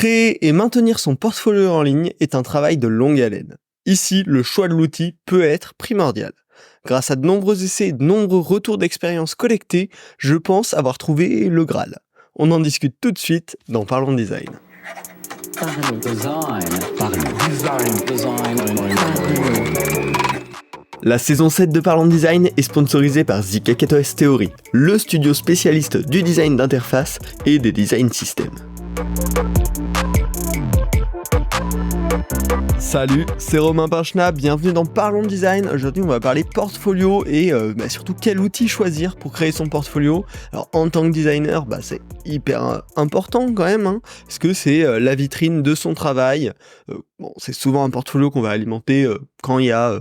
Créer et maintenir son portfolio en ligne est un travail de longue haleine. Ici, le choix de l'outil peut être primordial. Grâce à de nombreux essais et de nombreux retours d'expérience collectés, je pense avoir trouvé le Graal. On en discute tout de suite dans Parlons Design. La saison 7 de Parlons Design est sponsorisée par The KKOS Theory, le studio spécialiste du design d'interface et des design systems. Salut, c'est Romain Pinchna, bienvenue dans Parlons Design. Aujourd'hui on va parler portfolio et surtout quel outil choisir pour créer son portfolio. Alors en tant que designer, c'est hyper important quand même, parce que c'est la vitrine de son travail. C'est souvent un portfolio qu'on va alimenter quand il y a...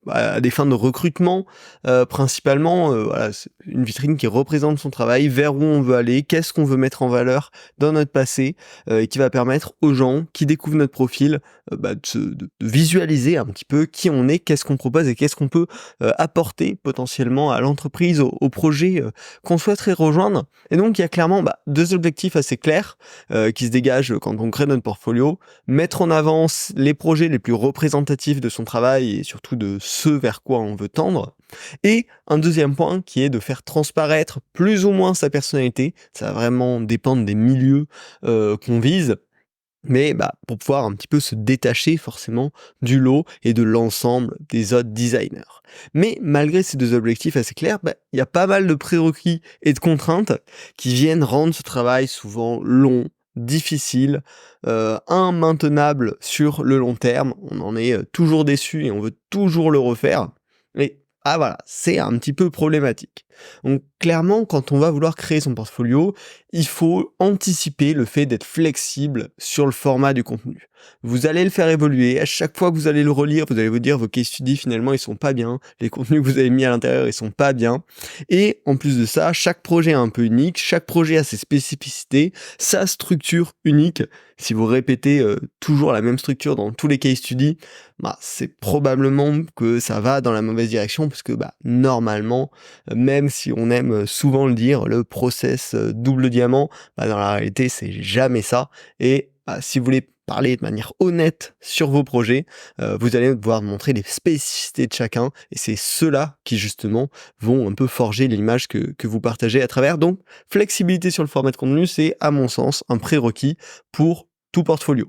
à des fins de recrutement, principalement, c'est une vitrine qui représente son travail, vers où on veut aller, qu'est-ce qu'on veut mettre en valeur dans notre passé, et qui va permettre aux gens qui découvrent notre profil de visualiser un petit peu qui on est, qu'est-ce qu'on propose et qu'est-ce qu'on peut apporter potentiellement à l'entreprise, au projet qu'on souhaiterait rejoindre. Et donc il y a clairement deux objectifs assez clairs qui se dégagent quand on crée notre portfolio: mettre en avant les projets les plus représentatifs de son travail et surtout de ce vers quoi on veut tendre. Et un deuxième point qui est de faire transparaître plus ou moins sa personnalité. Ça va vraiment dépendre des milieux qu'on vise, mais pour pouvoir un petit peu se détacher forcément du lot et de l'ensemble des autres designers. Mais malgré ces deux objectifs assez clairs, il y a pas mal de prérequis et de contraintes qui viennent rendre ce travail souvent long, difficile, immaintenable sur le long terme. On en est toujours déçu et on veut toujours le refaire. Et c'est un petit peu problématique. Donc clairement, quand on va vouloir créer son portfolio, il faut anticiper le fait d'être flexible sur le format du contenu. Vous allez le faire évoluer, à chaque fois que vous allez le relire, vous allez vous dire vos case studies finalement ils sont pas bien, les contenus que vous avez mis à l'intérieur ils sont pas bien. Et en plus de ça, chaque projet est un peu unique, chaque projet a ses spécificités, sa structure unique. Si vous répétez toujours la même structure dans tous les case studies, c'est probablement que ça va dans la mauvaise direction, parce que normalement, même si on aime souvent le dire, le process double diamant, dans la réalité c'est jamais ça. Et si vous voulez parler de manière honnête sur vos projets, vous allez devoir montrer les spécificités de chacun, et c'est ceux-là qui justement vont un peu forger l'image que vous partagez à travers. Donc flexibilité sur le format de contenu, c'est à mon sens un prérequis pour tout portfolio.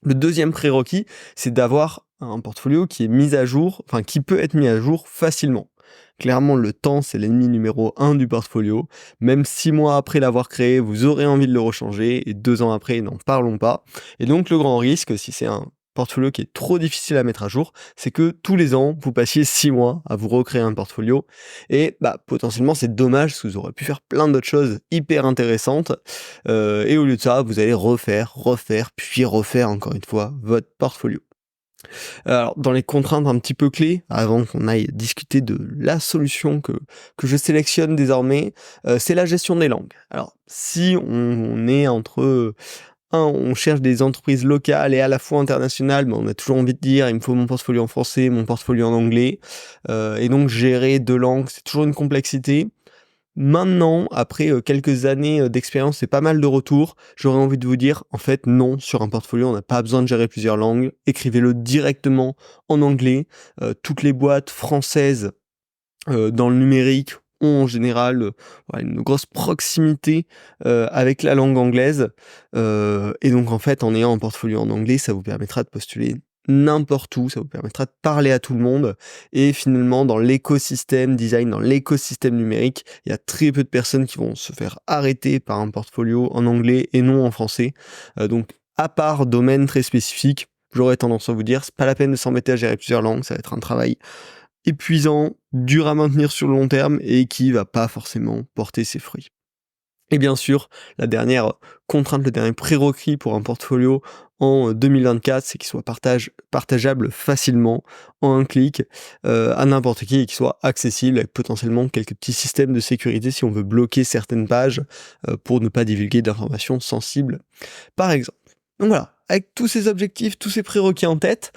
Le deuxième prérequis, c'est d'avoir un portfolio qui est mis à jour, qui peut être mis à jour facilement. Clairement, le temps, c'est l'ennemi numéro 1 du portfolio. Même 6 mois après l'avoir créé, vous aurez envie de le rechanger, et 2 ans après, n'en parlons pas. Et donc, le grand risque, si c'est un portfolio qui est trop difficile à mettre à jour, c'est que tous les ans, vous passiez 6 mois à vous recréer un portfolio. Et potentiellement, c'est dommage, parce que vous aurez pu faire plein d'autres choses hyper intéressantes. Et au lieu de ça, vous allez refaire, puis refaire encore une fois votre portfolio. Alors, dans les contraintes un petit peu clés, avant qu'on aille discuter de la solution que je sélectionne désormais, c'est la gestion des langues. Alors, si on est entre... on cherche des entreprises locales et à la fois internationales, mais on a toujours envie de dire il me faut mon portfolio en français, mon portfolio en anglais, et donc gérer deux langues, c'est toujours une complexité. Maintenant, après quelques années d'expérience et pas mal de retours, j'aurais envie de vous dire, en fait, non, sur un portfolio, on n'a pas besoin de gérer plusieurs langues. Écrivez-le directement en anglais. Toutes les boîtes françaises dans le numérique ont en général une grosse proximité avec la langue anglaise. Et donc, en fait, en ayant un portfolio en anglais, ça vous permettra de postuler n'importe où, ça vous permettra de parler à tout le monde. Et finalement, dans l'écosystème design, dans l'écosystème numérique, il y a très peu de personnes qui vont se faire arrêter par un portfolio en anglais et non en français. Donc, à part domaine très spécifique, j'aurais tendance à vous dire, c'est pas la peine de s'embêter à gérer plusieurs langues, ça va être un travail épuisant, dur à maintenir sur le long terme et qui va pas forcément porter ses fruits. Et bien sûr, la dernière contrainte, le dernier prérequis pour un portfolio en 2024, c'est qu'il soit partageable facilement en un clic à n'importe qui, et qu'il soit accessible avec potentiellement quelques petits systèmes de sécurité si on veut bloquer certaines pages pour ne pas divulguer d'informations sensibles, par exemple. Donc voilà, avec tous ces objectifs, tous ces prérequis en tête,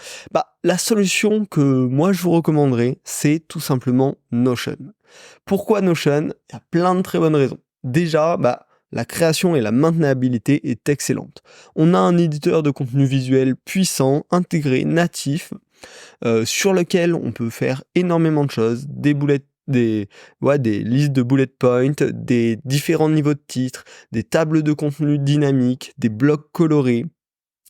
la solution que moi je vous recommanderais, c'est tout simplement Notion. Pourquoi Notion ? Il y a plein de très bonnes raisons. Déjà, la création et la maintenabilité est excellente. On a un éditeur de contenu visuel puissant, intégré, natif, sur lequel on peut faire énormément de choses, des listes de bullet points, des différents niveaux de titres, des tables de contenu dynamiques, des blocs colorés,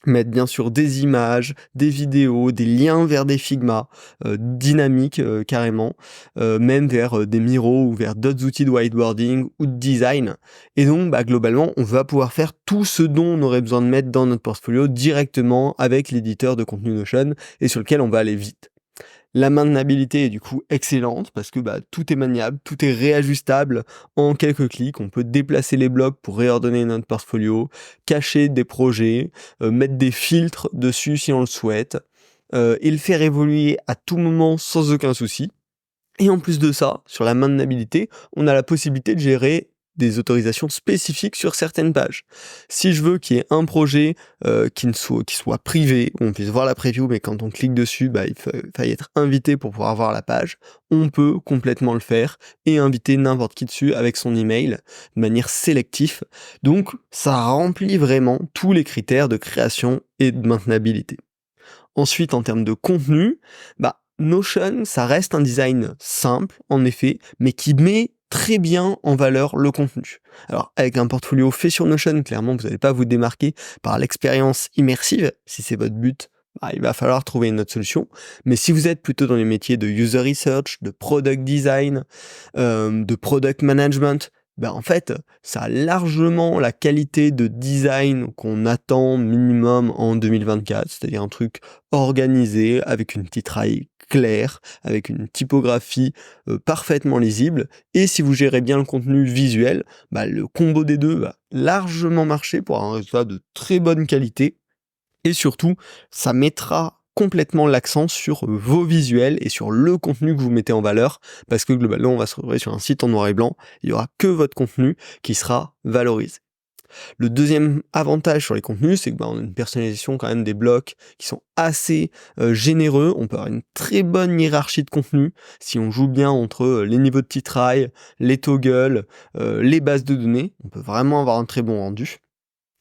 mettre bien sûr des images, des vidéos, des liens vers des Figma dynamiques carrément, même vers des Miro ou vers d'autres outils de whiteboarding ou de design. Et donc globalement, on va pouvoir faire tout ce dont on aurait besoin de mettre dans notre portfolio directement avec l'éditeur de contenu Notion et sur lequel on va aller vite. La maintenabilité est du coup excellente parce que tout est maniable, tout est réajustable en quelques clics. On peut déplacer les blocs pour réordonner notre portfolio, cacher des projets, mettre des filtres dessus si on le souhaite, et le faire évoluer à tout moment sans aucun souci. Et en plus de ça, sur la maintenabilité, on a la possibilité de gérer des autorisations spécifiques sur certaines pages. Si je veux qu'il y ait un projet qui soit privé, où on puisse voir la preview, mais quand on clique dessus, il faille être invité pour pouvoir voir la page, on peut complètement le faire et inviter n'importe qui dessus avec son email de manière sélective. Donc ça remplit vraiment tous les critères de création et de maintenabilité. Ensuite, en termes de contenu, Notion, ça reste un design simple, en effet, mais qui met très bien en valeur le contenu. Alors, avec un portfolio fait sur Notion, clairement, vous n'allez pas vous démarquer par l'expérience immersive. Si c'est votre but, il va falloir trouver une autre solution. Mais si vous êtes plutôt dans les métiers de user research, de product design, de product management, en fait, ça a largement la qualité de design qu'on attend minimum en 2024, c'est-à-dire un truc organisé, avec une titraille claire, avec une typographie parfaitement lisible, et si vous gérez bien le contenu visuel, le combo des deux va largement marcher pour un résultat de très bonne qualité, et surtout, ça mettra complètement l'accent sur vos visuels et sur le contenu que vous mettez en valeur, parce que globalement, on va se retrouver sur un site en noir et blanc, il n'y aura que votre contenu qui sera valorisé. Le deuxième avantage sur les contenus, c'est que on a une personnalisation quand même des blocs qui sont assez généreux. On peut avoir une très bonne hiérarchie de contenu si on joue bien entre les niveaux de titraille, les toggles, les bases de données. On peut vraiment avoir un très bon rendu.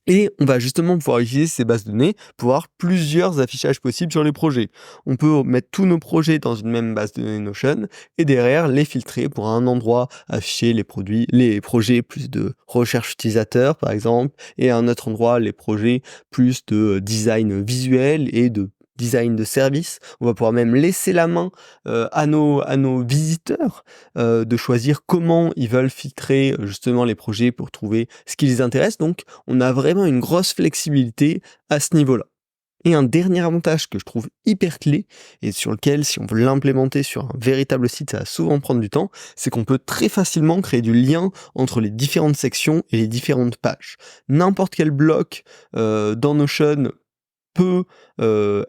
Et on va justement pouvoir utiliser ces bases de données pour avoir plusieurs affichages possibles sur les projets. On peut mettre tous nos projets dans une même base de données Notion et derrière les filtrer pour à un endroit afficher les projets plus de recherche utilisateur par exemple, et à un autre endroit les projets plus de design visuel et de design de service. On va pouvoir même laisser la main à nos visiteurs de choisir comment ils veulent filtrer justement les projets pour trouver ce qui les intéresse. Donc on a vraiment une grosse flexibilité à ce niveau-là. Et un dernier avantage que je trouve hyper clé, et sur lequel, si on veut l'implémenter sur un véritable site, ça va souvent prendre du temps, c'est qu'on peut très facilement créer du lien entre les différentes sections et les différentes pages. N'importe quel bloc dans Notion peut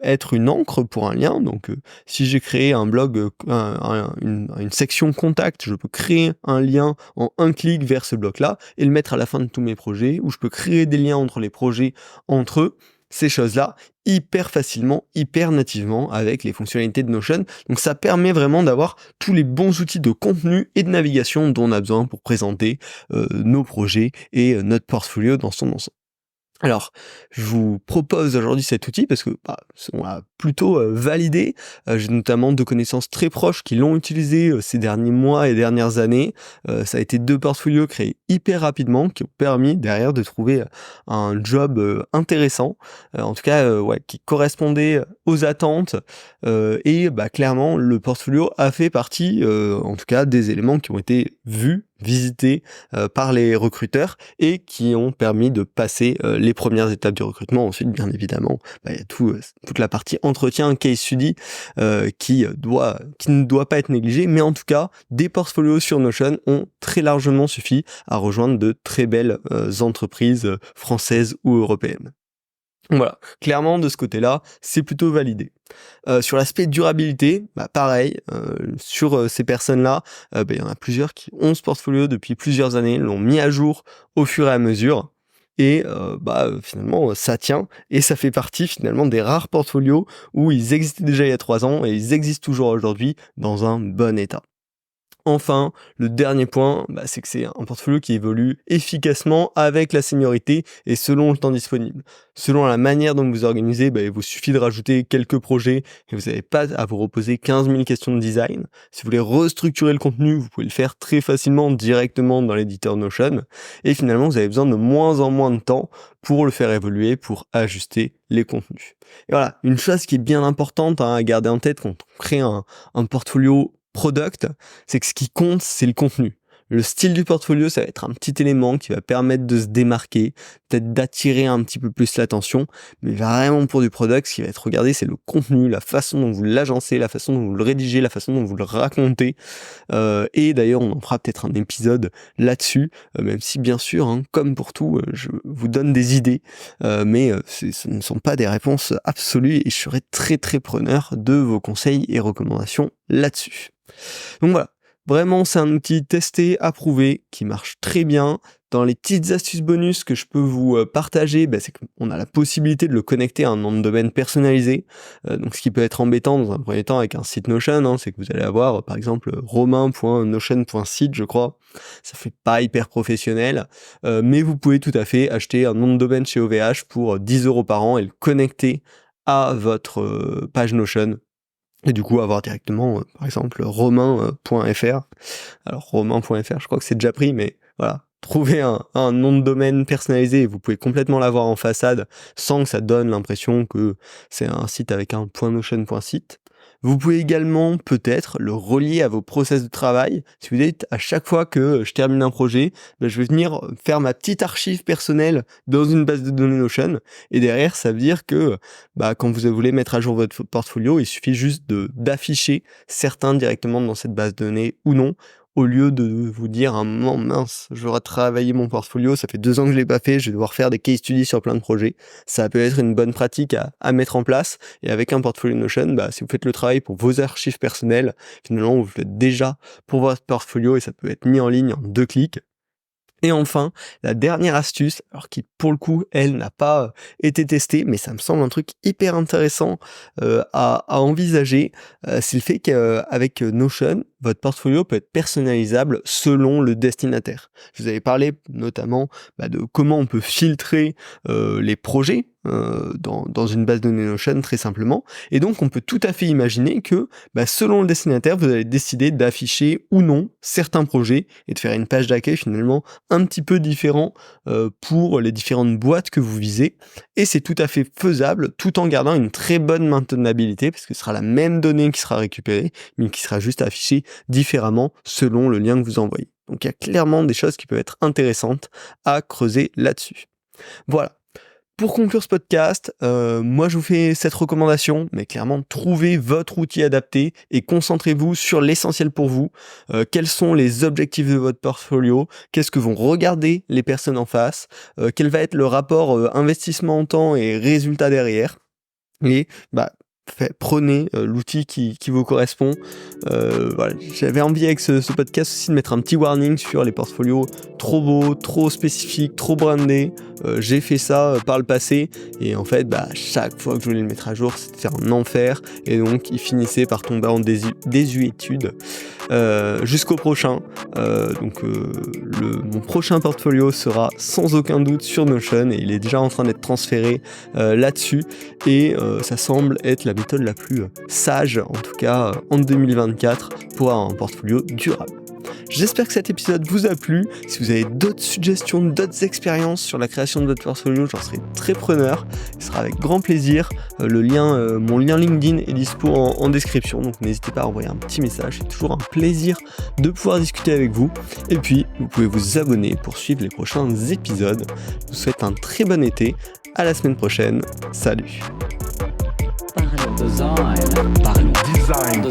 être une encre pour un lien. Donc si j'ai créé un blog, une section contact, je peux créer un lien en un clic vers ce bloc-là et le mettre à la fin de tous mes projets, ou je peux créer des liens entre les projets entre eux. Ces choses-là hyper facilement, hyper nativement avec les fonctionnalités de Notion. Donc ça permet vraiment d'avoir tous les bons outils de contenu et de navigation dont on a besoin pour présenter nos projets et notre portfolio dans son ensemble. Alors, je vous propose aujourd'hui cet outil parce que on l'a plutôt validé. J'ai notamment 2 connaissances très proches qui l'ont utilisé ces derniers mois et dernières années. Ça a été 2 portfolios créés hyper rapidement qui ont permis derrière de trouver un job intéressant, en tout cas qui correspondait aux attentes, et clairement le portfolio a fait partie en tout cas des éléments qui ont été visités par les recruteurs et qui ont permis de passer les premières étapes du recrutement. Ensuite, bien évidemment, il y a toute la partie entretien, case study qui ne doit pas être négligée, mais en tout cas, des portfolios sur Notion ont très largement suffi à rejoindre de très belles entreprises françaises ou européennes. Voilà, clairement de ce côté-là, c'est plutôt validé. Sur l'aspect durabilité, pareil, sur ces personnes-là, il y en a plusieurs qui ont ce portfolio depuis plusieurs années, l'ont mis à jour au fur et à mesure, et finalement ça tient, et ça fait partie finalement des rares portfolios où ils existaient déjà il y a 3 ans, et ils existent toujours aujourd'hui dans un bon état. Enfin, le dernier point, c'est que c'est un portfolio qui évolue efficacement avec la seniorité et selon le temps disponible. Selon la manière dont vous organisez, il vous suffit de rajouter quelques projets et vous n'avez pas à vous reposer 15 000 questions de design. Si vous voulez restructurer le contenu, vous pouvez le faire très facilement directement dans l'éditeur Notion. Et finalement, vous avez besoin de moins en moins de temps pour le faire évoluer, pour ajuster les contenus. Et voilà, une chose qui est bien importante à garder en tête quand on crée un portfolio product, c'est que ce qui compte, c'est le contenu. Le style du portfolio, ça va être un petit élément qui va permettre de se démarquer, peut-être d'attirer un petit peu plus l'attention, mais vraiment pour du product, ce qui va être regardé, c'est le contenu, la façon dont vous l'agencez, la façon dont vous le rédigez, la façon dont vous le racontez. Et d'ailleurs, on en fera peut-être un épisode là-dessus, même si bien sûr, comme pour tout, je vous donne des idées, mais ce ne sont pas des réponses absolues et je serai très très preneur de vos conseils et recommandations là-dessus. Donc voilà, vraiment c'est un outil testé, approuvé, qui marche très bien. Dans les petites astuces bonus que je peux vous partager, c'est qu'on a la possibilité de le connecter à un nom de domaine personnalisé. Donc ce qui peut être embêtant dans un premier temps avec un site Notion, c'est que vous allez avoir par exemple romain.notion.site, je crois. Ça fait pas hyper professionnel, mais vous pouvez tout à fait acheter un nom de domaine chez OVH pour 10 € par an et le connecter à votre page Notion. Et du coup, avoir directement, par exemple, romain.fr. Alors, romain.fr, je crois que c'est déjà pris, mais voilà. Trouvez un nom de domaine personnalisé et vous pouvez complètement l'avoir en façade sans que ça donne l'impression que c'est un site avec un .notion.site. Vous pouvez également peut-être le relier à vos process de travail. Si vous dites à chaque fois que je termine un projet, je vais venir faire ma petite archive personnelle dans une base de données Notion. Et derrière, ça veut dire que quand vous voulez mettre à jour votre portfolio, il suffit juste d'afficher certains directement dans cette base de données ou non, au lieu de vous dire à un moment, mince, je vais retravailler mon portfolio, ça fait 2 ans que je l'ai pas fait, je vais devoir faire des case studies sur plein de projets. Ça peut être une bonne pratique à mettre en place. Et avec un portfolio Notion, si vous faites le travail pour vos archives personnelles, finalement, vous le faites déjà pour votre portfolio et ça peut être mis en ligne en 2 clics. Et enfin, la dernière astuce, alors qui pour le coup, elle n'a pas été testée, mais ça me semble un truc hyper intéressant à envisager, c'est le fait qu'avec Notion, votre portfolio peut être personnalisable selon le destinataire. Je vous avais parlé notamment de comment on peut filtrer les projets dans une base de données Notion très simplement, et donc on peut tout à fait imaginer que selon le destinataire, vous allez décider d'afficher ou non certains projets et de faire une page d'accueil finalement un petit peu différent pour les différentes boîtes que vous visez, et c'est tout à fait faisable tout en gardant une très bonne maintenabilité parce que ce sera la même donnée qui sera récupérée mais qui sera juste affichée différemment selon le lien que vous envoyez. Donc il y a clairement des choses qui peuvent être intéressantes à creuser là-dessus. Voilà. Pour conclure ce podcast, moi je vous fais cette recommandation, mais clairement trouvez votre outil adapté et concentrez-vous sur l'essentiel pour vous. Quels sont les objectifs de votre portfolio? Qu'est-ce que vont regarder les personnes en face? Quel va être le rapport investissement en temps et résultat derrière? Et prenez l'outil qui vous correspond. Voilà. J'avais envie avec ce podcast aussi de mettre un petit warning sur les portfolios trop beaux, trop spécifiques, trop brandés. J'ai fait ça par le passé et en fait chaque fois que je voulais le mettre à jour c'était un enfer et donc il finissait par tomber en désuétude. Jusqu'au prochain. Mon prochain portfolio sera sans aucun doute sur Notion et il est déjà en train d'être transféré là-dessus et ça semble être la méthode la plus sage, en tout cas en 2024, pour avoir un portfolio durable. J'espère que cet épisode vous a plu. Si vous avez d'autres suggestions, d'autres expériences sur la création de votre portfolio, j'en serai très preneur. Ce sera avec grand plaisir. Mon lien LinkedIn est dispo en description, donc n'hésitez pas à envoyer un petit message. C'est toujours un plaisir de pouvoir discuter avec vous. Et puis, vous pouvez vous abonner pour suivre les prochains épisodes. Je vous souhaite un très bon été. À la semaine prochaine. Salut. Parlons design.